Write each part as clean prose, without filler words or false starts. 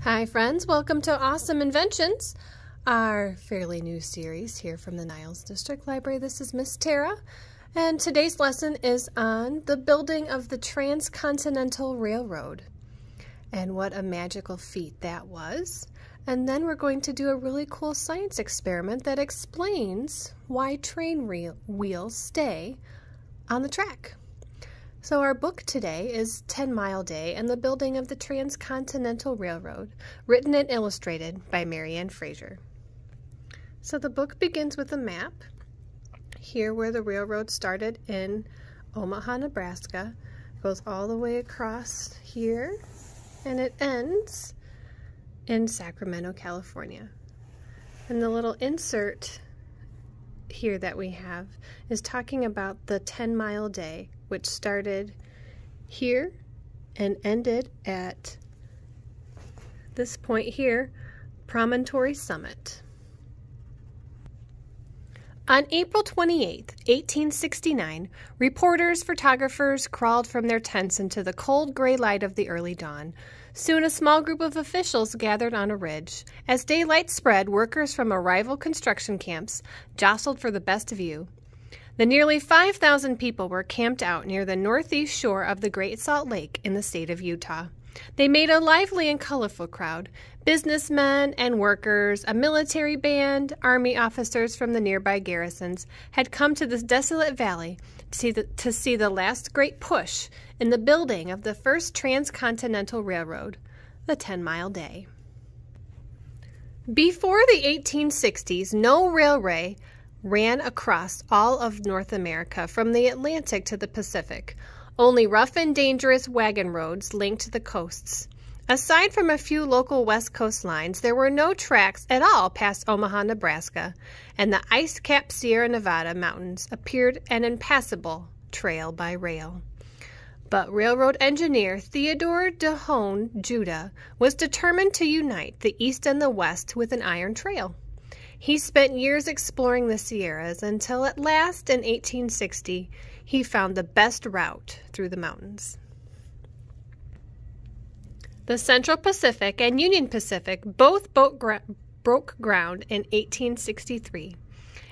Hi friends, welcome to Awesome Inventions, our fairly new series here from the Niles District Library. This is Miss Tara, and today's lesson is on the building of the Transcontinental Railroad and what a magical feat that was. And then we're going to do a really cool science experiment that explains why train wheels stay on the track. So our book today is 10 Mile Day and the Building of the Transcontinental Railroad, written and illustrated by Marianne Fraser. So the book begins with a map, here where the railroad started in Omaha, Nebraska, goes all the way across here, and it ends in Sacramento, California. And the little insert here that we have is talking about the 10-mile day, which started here and ended at this point here, Promontory Summit. On April 28, 1869, reporters, photographers crawled from their tents into the cold gray light of the early dawn. Soon a small group of officials gathered on a ridge. As daylight spread, workers from rival construction camps jostled for the best view. The nearly 5,000 people were camped out near the northeast shore of the Great Salt Lake in the state of Utah. They made a lively and colorful crowd. Businessmen and workers, a military band, army officers from the nearby garrisons had come to this desolate valley to see the last great push in the building of the first transcontinental railroad, the 10-mile day. Before the 1860s, no railway ran across all of North America from the Atlantic to the Pacific. Only rough and dangerous wagon roads linked the coasts. Aside from a few local West Coast lines, there were no tracks at all past Omaha, Nebraska, and the ice-capped Sierra Nevada mountains appeared an impassable trail by rail. But railroad engineer Theodore de Hone, Judah, was determined to unite the East and the West with an iron trail. He spent years exploring the Sierras until at last, in 1860, he found the best route through the mountains. The Central Pacific and Union Pacific both broke ground in 1863.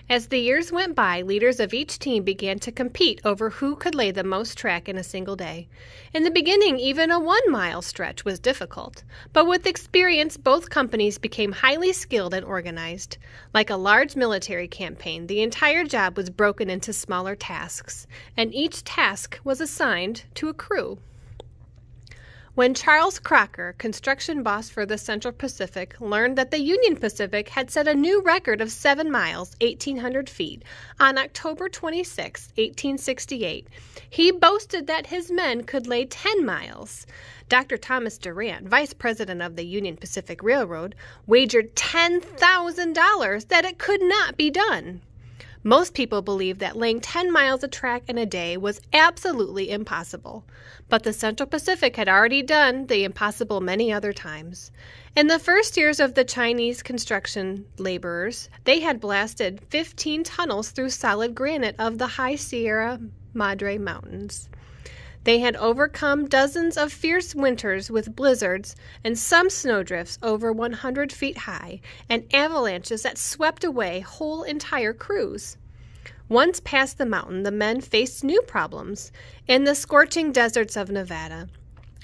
As the years went by, leaders of each team began to compete over who could lay the most track in a single day. In the beginning, even a 1-mile stretch was difficult, but with experience, both companies became highly skilled and organized. Like a large military campaign, the entire job was broken into smaller tasks, and each task was assigned to a crew. When Charles Crocker, construction boss for the Central Pacific, learned that the Union Pacific had set a new record of 7 miles, 1,800 feet, on October 26, 1868, he boasted that his men could lay 10 miles. Dr. Thomas Durant, vice president of the Union Pacific Railroad, wagered $10,000 that it could not be done. Most people believed that laying 10 miles of track in a day was absolutely impossible, but the Central Pacific had already done the impossible many other times. In the first years of the Chinese construction laborers, they had blasted 15 tunnels through solid granite of the high Sierra Madre Mountains. They had overcome dozens of fierce winters with blizzards and some snowdrifts over 100 feet high and avalanches that swept away whole entire crews. Once past the mountain, the men faced new problems. In the scorching deserts of Nevada,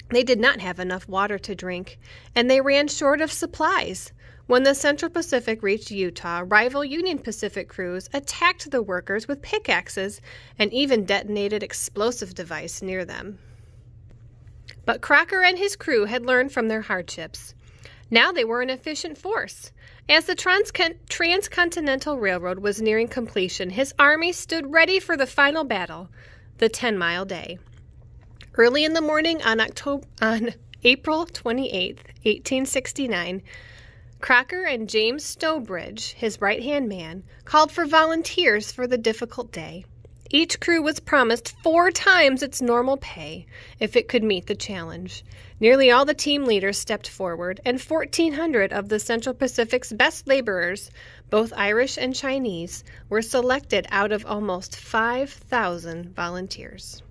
they did not have enough water to drink, and they ran short of supplies. When the Central Pacific reached Utah, rival Union Pacific crews attacked the workers with pickaxes and even detonated explosive device near them. But Crocker and his crew had learned from their hardships. Now they were an efficient force. As the Transcontinental Railroad was nearing completion, his army stood ready for the final battle, the 10-mile day. Early in the morning on April 28, 1869, Crocker and James Stowbridge, his right-hand man, called for volunteers for the difficult day. Each crew was promised 4 times its normal pay if it could meet the challenge. Nearly all the team leaders stepped forward, and 1,400 of the Central Pacific's best laborers, both Irish and Chinese, were selected out of almost 5,000 volunteers.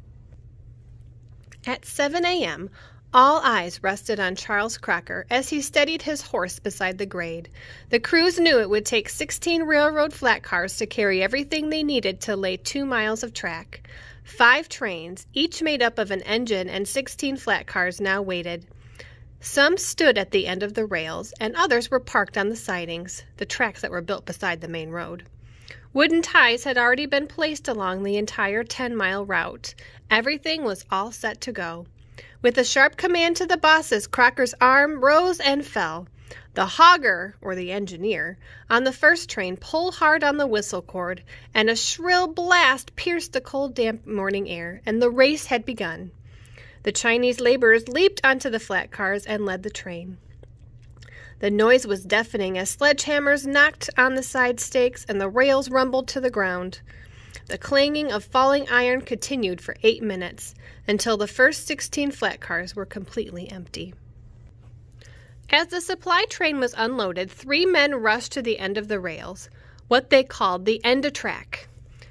At 7 a.m., All eyes rested on Charles Crocker as he steadied his horse beside the grade. The crews knew it would take 16 railroad flat cars to carry everything they needed to lay 2 miles of track. 5 trains, each made up of an engine and 16 flat cars, now waited. Some stood at the end of the rails, and others were parked on the sidings, the tracks that were built beside the main road. Wooden ties had already been placed along the entire 10-mile route. Everything was all set to go. With a sharp command to the bosses, Crocker's arm rose and fell. The hogger, or the engineer, on the first train pulled hard on the whistle cord, and a shrill blast pierced the cold, damp morning air, and the race had begun. The Chinese laborers leaped onto the flat cars and led the train. The noise was deafening as sledgehammers knocked on the side stakes and the rails rumbled to the ground. The clanging of falling iron continued for 8 minutes, until the first 16 flat cars were completely empty. As the supply train was unloaded, 3 men rushed to the end of the rails, what they called the end of track.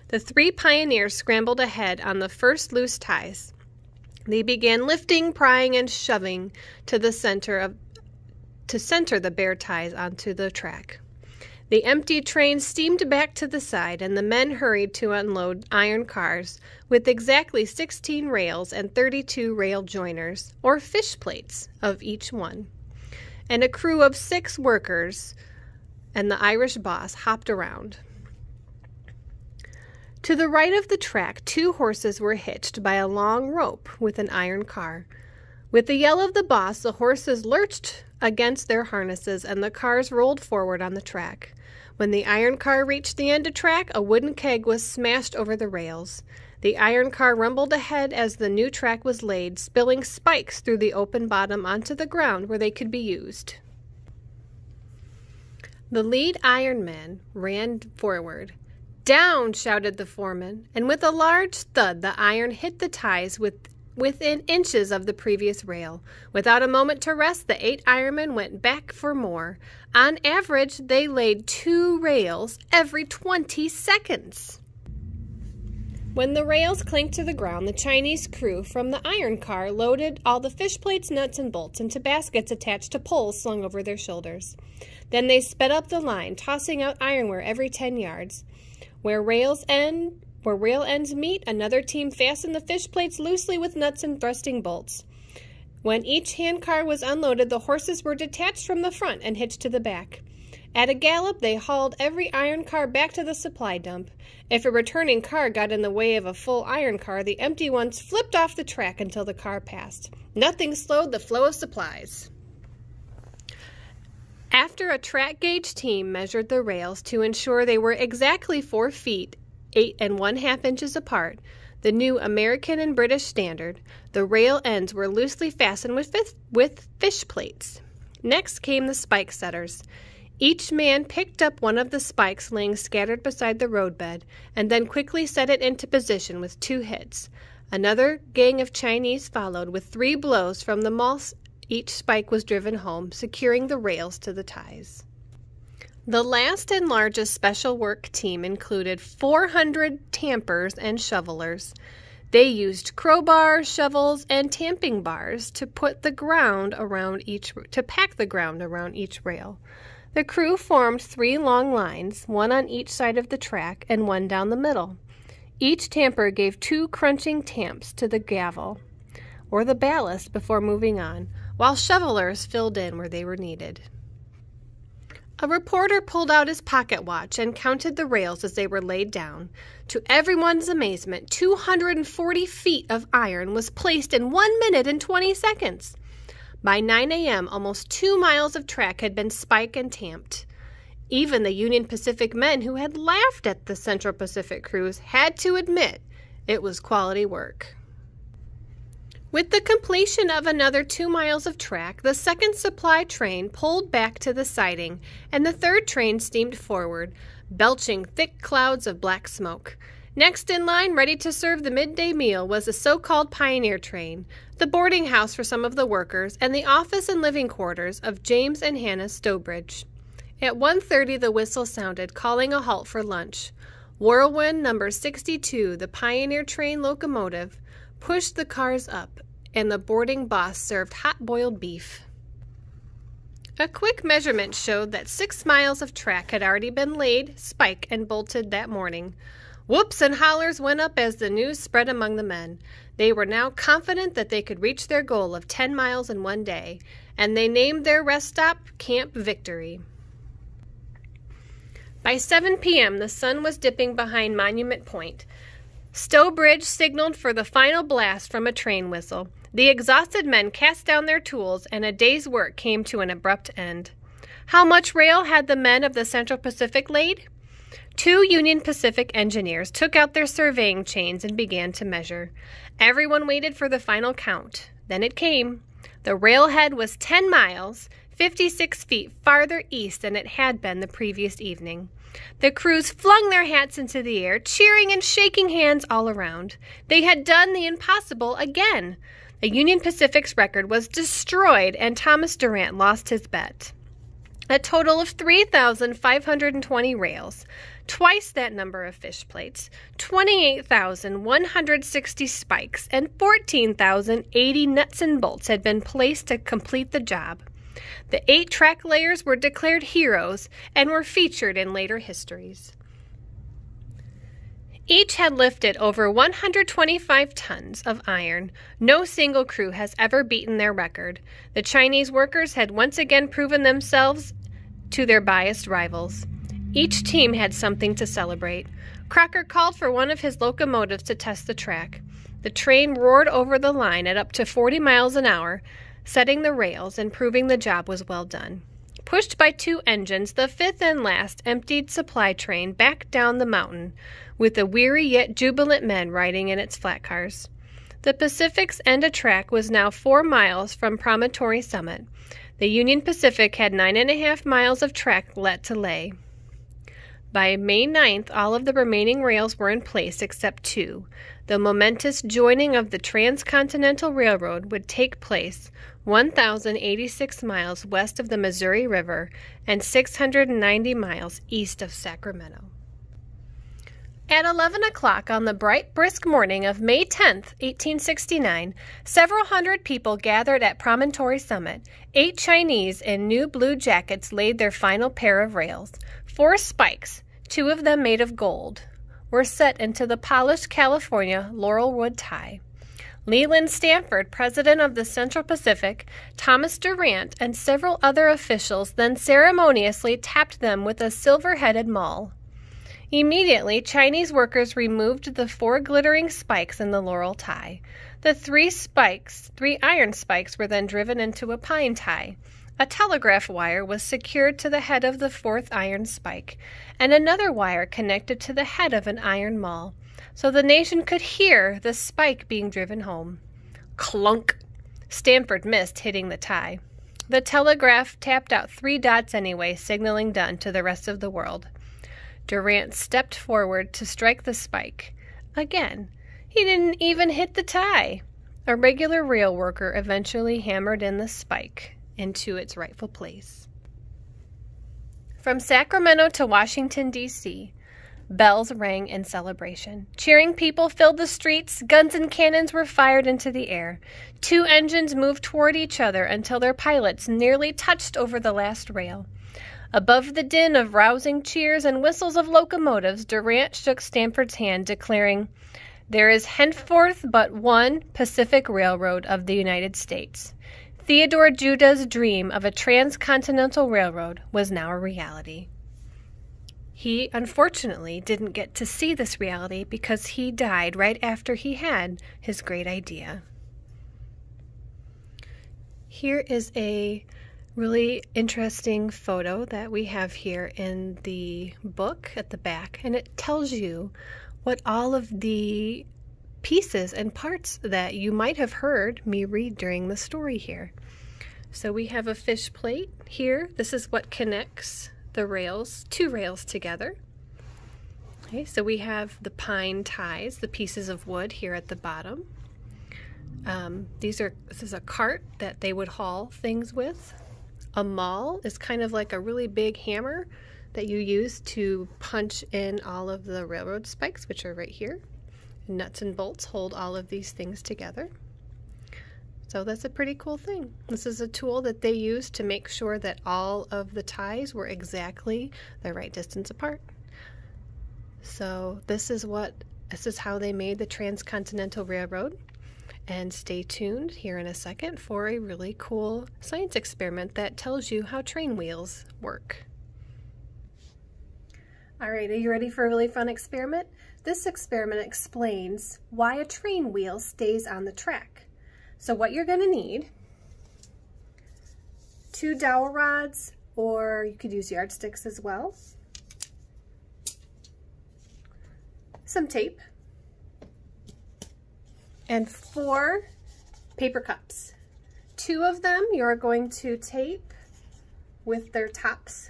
The 3 pioneers scrambled ahead on the first loose ties. They began lifting, prying, and shoving to center the bare ties onto the track. The empty train steamed back to the side, and the men hurried to unload iron cars with exactly 16 rails and 32 rail joiners, or fish plates, of each one. And a crew of 6 workers and the Irish boss hopped around. To the right of the track, 2 horses were hitched by a long rope with an iron car. With the yell of the boss, the horses lurched against their harnesses, and the cars rolled forward on the track. When the iron car reached the end of track, a wooden keg was smashed over the rails. The iron car rumbled ahead as the new track was laid, spilling spikes through the open bottom onto the ground where they could be used. The lead ironman ran forward. "Down!" shouted the foreman, and with a large thud the iron hit the ties within inches of the previous rail. Without a moment to rest, the 8 ironmen went back for more. On average, they laid 2 rails every 20 seconds. When the rails clanked to the ground, the Chinese crew from the iron car loaded all the fish plates, nuts, and bolts into baskets attached to poles slung over their shoulders. Then they sped up the line, tossing out ironware every 10 yards. Where rail ends meet, another team fastened the fish plates loosely with nuts and thrusting bolts. When each handcar was unloaded, the horses were detached from the front and hitched to the back. At a gallop, they hauled every iron car back to the supply dump. If a returning car got in the way of a full iron car, the empty ones flipped off the track until the car passed. Nothing slowed the flow of supplies. After a track gauge team measured the rails to ensure they were exactly 4 feet, 8 1/2 inches apart, the new American and British standard, the rail ends were loosely fastened with fish plates. Next came the spike setters. Each man picked up one of the spikes laying scattered beside the roadbed, and then quickly set it into position with 2 hits. Another gang of Chinese followed with 3 blows from the maul's. Each spike was driven home, securing the rails to the ties. The last and largest special work team included 400 tampers and shovelers. They used crowbars, shovels, and tamping bars to pack the ground around each rail. The crew formed 3 long lines, one on each side of the track and one down the middle. Each tamper gave 2 crunching tamps to the gavel or the ballast before moving on, while shovelers filled in where they were needed. A reporter pulled out his pocket watch and counted the rails as they were laid down. To everyone's amazement, 240 feet of iron was placed in 1 minute and 20 seconds. By 9 a.m., almost 2 miles of track had been spiked and tamped. Even the Union Pacific men who had laughed at the Central Pacific crews had to admit it was quality work. With the completion of another 2 miles of track, the second supply train pulled back to the siding, and the third train steamed forward, belching thick clouds of black smoke. Next in line, ready to serve the midday meal, was the so-called pioneer train, the boarding house for some of the workers, and the office and living quarters of James and Hannah Stowbridge. At 1:30, the whistle sounded, calling a halt for lunch. Whirlwind number 62, the pioneer train locomotive, pushed the cars up and the boarding boss served hot-boiled beef. A quick measurement showed that 6 miles of track had already been laid, spiked, and bolted that morning. Whoops and hollers went up as the news spread among the men. They were now confident that they could reach their goal of 10 miles in one day, and they named their rest stop Camp Victory. By 7 p.m., the sun was dipping behind Monument Point. Stowe Bridge signaled for the final blast from a train whistle. The exhausted men cast down their tools, and a day's work came to an abrupt end. How much rail had the men of the Central Pacific laid? 2 Union Pacific engineers took out their surveying chains and began to measure. Everyone waited for the final count. Then it came. The railhead was 10 miles, 56 feet farther east than it had been the previous evening. The crews flung their hats into the air, cheering and shaking hands all around. They had done the impossible again. The Union Pacific's record was destroyed, and Thomas Durant lost his bet. A total of 3,520 rails, twice that number of fish plates, 28,160 spikes, and 14,080 nuts and bolts had been placed to complete the job. The 8 track layers were declared heroes and were featured in later histories. Each had lifted over 125 tons of iron. No single crew has ever beaten their record. The Chinese workers had once again proven themselves to their biased rivals. Each team had something to celebrate. Crocker called for one of his locomotives to test the track. The train roared over the line at up to 40 miles an hour, setting the rails and proving the job was well done. Pushed by 2 engines, the 5th and last emptied supply train backed down the mountain, with the weary yet jubilant men riding in its flat cars. The Pacific's end of track was now 4 miles from Promontory Summit. The Union Pacific had 9.5 miles of track left to lay. By May 9th, all of the remaining rails were in place except 2. The momentous joining of the Transcontinental Railroad would take place 1,086 miles west of the Missouri River and 690 miles east of Sacramento. At 11 o'clock on the bright, brisk morning of May 10th, 1869, several hundred people gathered at Promontory Summit. 8 Chinese in new blue jackets laid their final pair of rails. 4 spikes, 2 of them made of gold, were set into the polished California laurelwood tie. Leland Stanford, president of the Central Pacific, Thomas Durant, and several other officials then ceremoniously tapped them with a silver-headed maul. Immediately, Chinese workers removed the 4 glittering spikes in the laurel tie. The 3 iron spikes were then driven into a pine tie. A telegraph wire was secured to the head of the 4th iron spike, and another wire connected to the head of an iron maul, so the nation could hear the spike being driven home. Clunk! Stanford missed, hitting the tie. The telegraph tapped out 3 dots anyway, signaling done to the rest of the world. Durant stepped forward to strike the spike. Again, he didn't even hit the tie. A regular rail worker eventually hammered in the spike into its rightful place. From Sacramento to Washington, D.C., bells rang in celebration. Cheering people filled the streets. Guns and cannons were fired into the air. 2 engines moved toward each other until their pilots nearly touched over the last rail. Above the din of rousing cheers and whistles of locomotives, Durant shook Stanford's hand, declaring, "There is henceforth but one Pacific Railroad of the United States." Theodore Judah's dream of a transcontinental railroad was now a reality. He, unfortunately, didn't get to see this reality because he died right after he had his great idea. Here is a really interesting photo that we have here in the book at the back, and it tells you what all of the pieces and parts that you might have heard me read during the story here. So we have a fish plate here. This is what connects the rails, 2 rails together. Okay, so we have the pine ties, the pieces of wood here at the bottom. This is a cart that they would haul things with. A maul is kind of like a really big hammer that you use to punch in all of the railroad spikes, which are right here. Nuts and bolts hold all of these things together. So that's a pretty cool thing. This is a tool that they use to make sure that all of the ties were exactly the right distance apart. So this is how they made the Transcontinental Railroad. And stay tuned here in a second for a really cool science experiment that tells you how train wheels work. All right, are you ready for a really fun experiment? This experiment explains why a train wheel stays on the track. So what you're going to need, 2 dowel rods, or you could use yardsticks as well, some tape, and 4 paper cups. 2 of them you're going to tape with their tops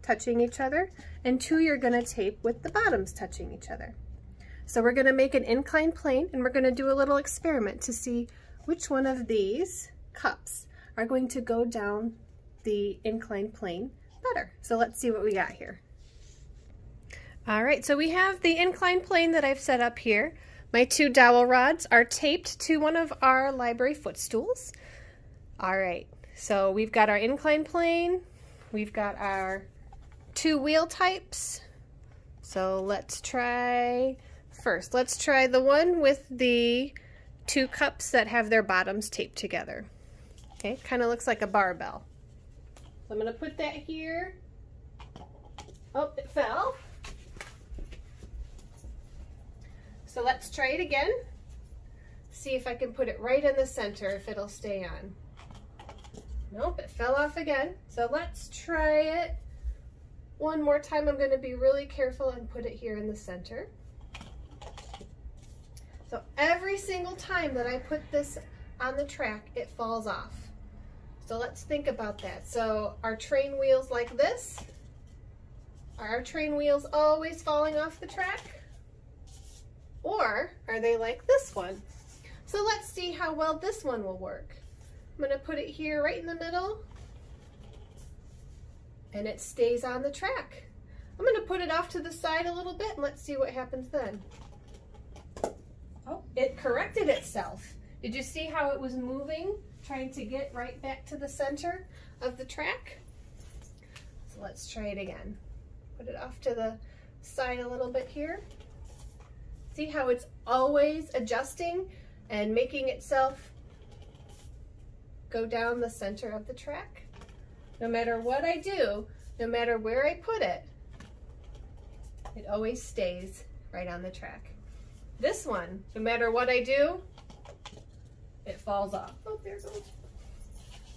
touching each other, and 2 you're going to tape with the bottoms touching each other. So we're going to make an inclined plane, and we're going to do a little experiment to see which one of these cups are going to go down the inclined plane better. So let's see what we got here. All right, so we have the inclined plane that I've set up here. My 2 dowel rods are taped to one of our library footstools. All right, so we've got our inclined plane, we've got our 2 wheel types. So let's try the one with the 2 cups that have their bottoms taped together. Okay, kind of looks like a barbell. So I'm going to put that here. Oh, it fell. So let's try it again. See if I can put it right in the center, if it'll stay on. Nope, it fell off again. So let's try it one more time. I'm going to be really careful and put it here in the center. So every single time that I put this on the track, it falls off. So let's think about that. So are train wheels like this? Are our train wheels always falling off the track? Or are they like this one? So let's see how well this one will work. I'm going to put it here right in the middle, and it stays on the track. I'm going to put it off to the side a little bit, and let's see what happens then. Oh, it corrected itself. Did you see how it was moving, trying to get right back to the center of the track? So let's try it again. Put it off to the side a little bit here. See how it's always adjusting and making itself go down the center of the track? No matter what I do, no matter where I put it, it always stays right on the track. This one, no matter what I do, it falls off. Oh, there it goes.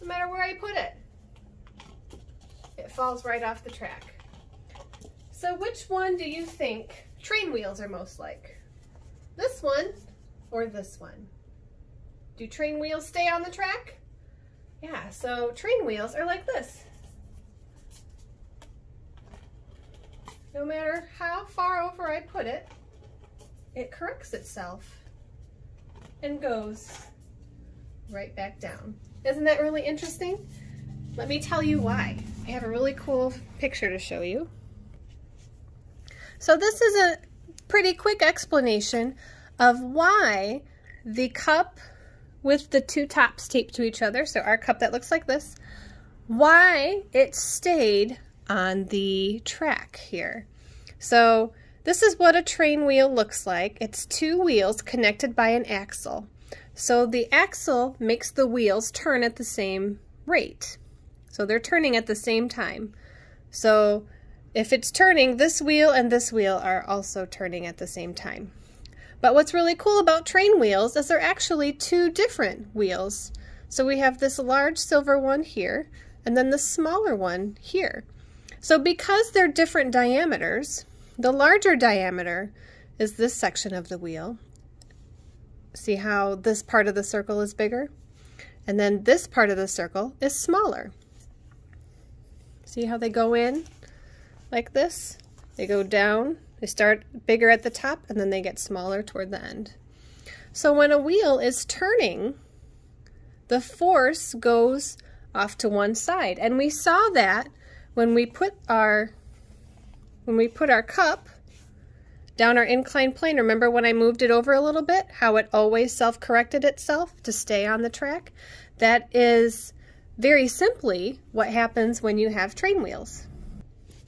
No matter where I put it, it falls right off the track. So which one do you think train wheels are most like? This one or this one? Do train wheels stay on the track? Yeah, so train wheels are like this. No matter how far over I put it, it corrects itself and goes right back down. Isn't that really interesting? Let me tell you why. I have a really cool picture to show you. So this is a pretty quick explanation of why the cup with the 2 tops taped to each other, so our cup that looks like this, why it stayed on the track here. So this is what a train wheel looks like. It's 2 wheels connected by an axle. So the axle makes the wheels turn at the same rate. So they're turning at the same time. So if it's turning, this wheel and this wheel are also turning at the same time. But what's really cool about train wheels is they're actually 2 different wheels. So we have this large silver one here, and then the smaller one here. So because they're different diameters, the larger diameter is this section of the wheel. See how this part of the circle is bigger? And then this part of the circle is smaller. See how they go in like this? They go down, they start bigger at the top, and then they get smaller toward the end. So when a wheel is turning, the force goes off to one side. And we saw that when we put our cup Down our inclined plane, remember when I moved it over a little bit, how it always self-corrected itself to stay on the track? That is very simply what happens when you have train wheels.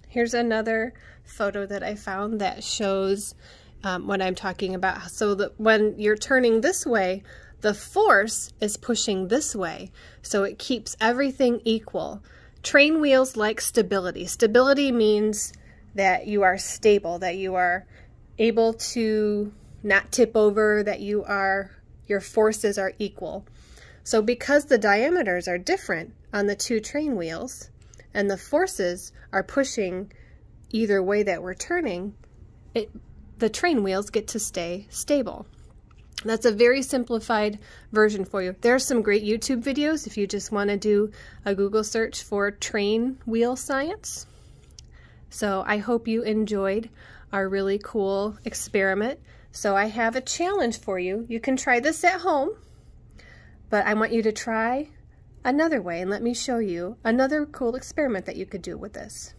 Here's another photo that I found that shows what I'm talking about. So that when you're turning this way, the force is pushing this way, so it keeps everything equal. Train wheels like stability. Stability means that you are stable, that you are able to not tip over, that your forces are equal. So because the diameters are different on the two train wheels and the forces are pushing either way that we're turning, the train wheels get to stay stable. That's a very simplified version for you. There are some great YouTube videos if you just want to do a Google search for train wheel science. So I hope you enjoyed our really cool experiment. So I have a challenge for you. You can try this at home, but I want you to try another way and let me show you another cool experiment that you could do with this.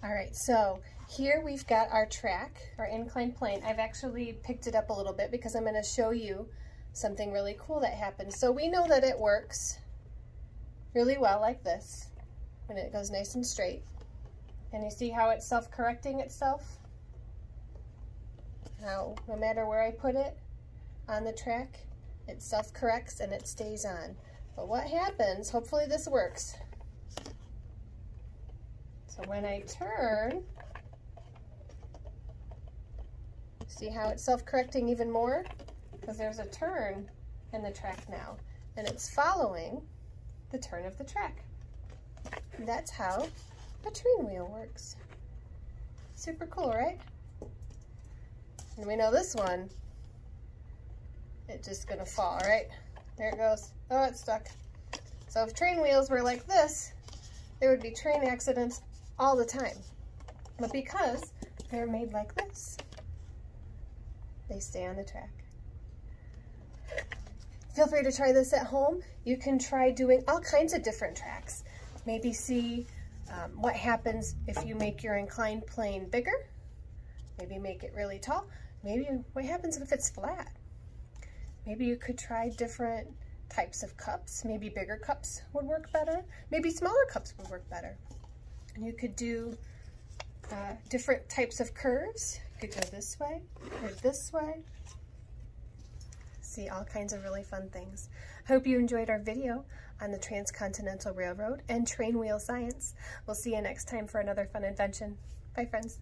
All right, so here we've got our track, our inclined plane. I've actually picked it up a little bit because I'm going to show you something really cool that happens. So we know that it works really well like this when it goes nice and straight. And you see how it's self-correcting itself? How no matter where I put it on the track, it self-corrects and it stays on. But what happens, hopefully this works. So when I turn, see how it's self-correcting even more? Because there's a turn in the track now, and it's following the turn of the track. And that's how a train wheel works. Super cool, right? And we know this one, it's just gonna fall, right? There it goes. Oh, it's stuck. So if train wheels were like this, there would be train accidents all the time. But because they're made like this, they stay on the track. Feel free to try this at home. You can try doing all kinds of different tracks. Maybe see what happens if you make your inclined plane bigger. Maybe make it really tall. Maybe what happens if it's flat. Maybe you could try different types of cups. Maybe bigger cups would work better. Maybe smaller cups would work better. And you could do different types of curves. You could go this way or this way. See all kinds of really fun things. Hope you enjoyed our video on the Transcontinental Railroad and train wheel science. We'll see you next time for another fun invention. Bye, friends.